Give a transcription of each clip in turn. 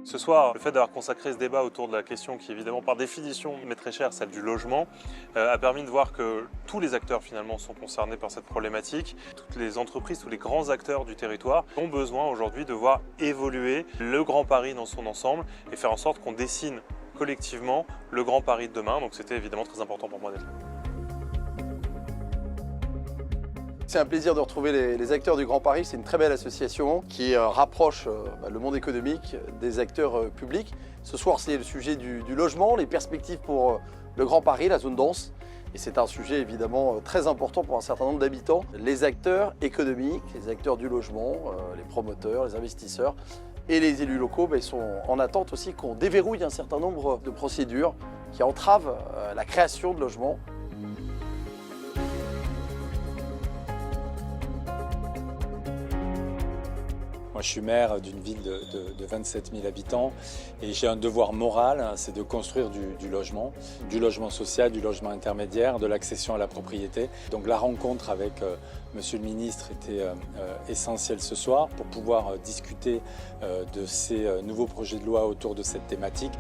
Ce soir, le fait d'avoir consacré ce débat autour de la question qui évidemment par définition m'est très chère, celle du logement, a permis de voir que tous les acteurs finalement sont concernés par cette problématique. Toutes les entreprises, tous les grands acteurs du territoire ont besoin aujourd'hui de voir évoluer le Grand Paris dans son ensemble et faire en sorte qu'on dessine collectivement le Grand Paris de demain. Donc c'était évidemment très important pour moi d'être là. C'est un plaisir de retrouver les acteurs du Grand Paris. C'est une très belle association qui rapproche le monde économique des acteurs publics. Ce soir, c'est le sujet du logement, les perspectives pour le Grand Paris, la zone dense. Et c'est un sujet évidemment très important pour un certain nombre d'habitants. Les acteurs économiques, les acteurs du logement, les promoteurs, les investisseurs et les élus locaux ils sont en attente aussi qu'on déverrouille un certain nombre de procédures qui entravent la création de logements. Moi, je suis maire d'une ville de 27 000 habitants et j'ai un devoir moral, c'est de construire du logement social, du logement intermédiaire, de l'accession à la propriété. Donc la rencontre avec Monsieur le ministre était essentielle ce soir pour pouvoir discuter de ces nouveaux projets de loi autour de cette thématique.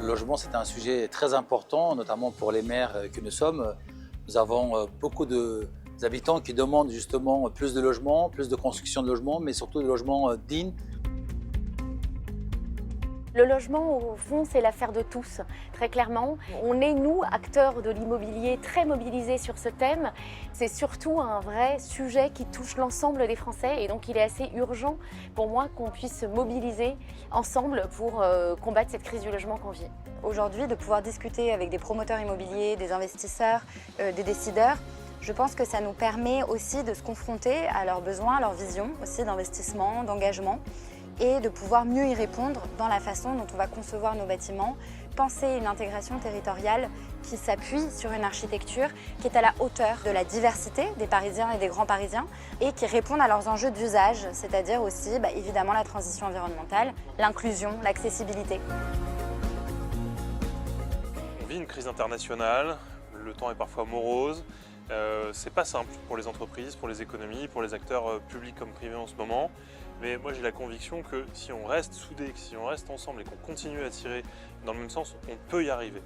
Le logement, c'est un sujet très important, notamment pour les maires que nous sommes. Nous avons beaucoup d'habitants qui demandent justement plus de logements, plus de construction de logements, mais surtout de logements dignes. Le logement, au fond, c'est l'affaire de tous, très clairement. On est, nous, acteurs de l'immobilier, très mobilisés sur ce thème. C'est surtout un vrai sujet qui touche l'ensemble des Français et donc il est assez urgent pour moi qu'on puisse se mobiliser ensemble pour combattre cette crise du logement qu'on vit. Aujourd'hui, de pouvoir discuter avec des promoteurs immobiliers, des investisseurs, des décideurs, je pense que ça nous permet aussi de se confronter à leurs besoins, à leurs visions aussi d'investissement, d'engagement et de pouvoir mieux y répondre dans la façon dont on va concevoir nos bâtiments, penser une intégration territoriale qui s'appuie sur une architecture qui est à la hauteur de la diversité des Parisiens et des grands Parisiens et qui répondent à leurs enjeux d'usage, c'est-à-dire aussi évidemment la transition environnementale, l'inclusion, l'accessibilité. On vit une crise internationale, le temps est parfois morose. C'est pas simple pour les entreprises, pour les économies, pour les acteurs publics comme privés en ce moment. Mais moi j'ai la conviction que si on reste soudés, si on reste ensemble et qu'on continue à tirer dans le même sens, on peut y arriver.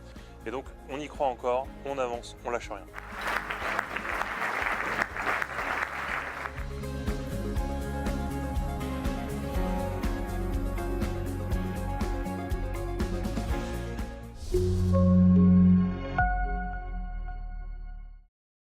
Et donc on y croit encore, on avance, on lâche rien.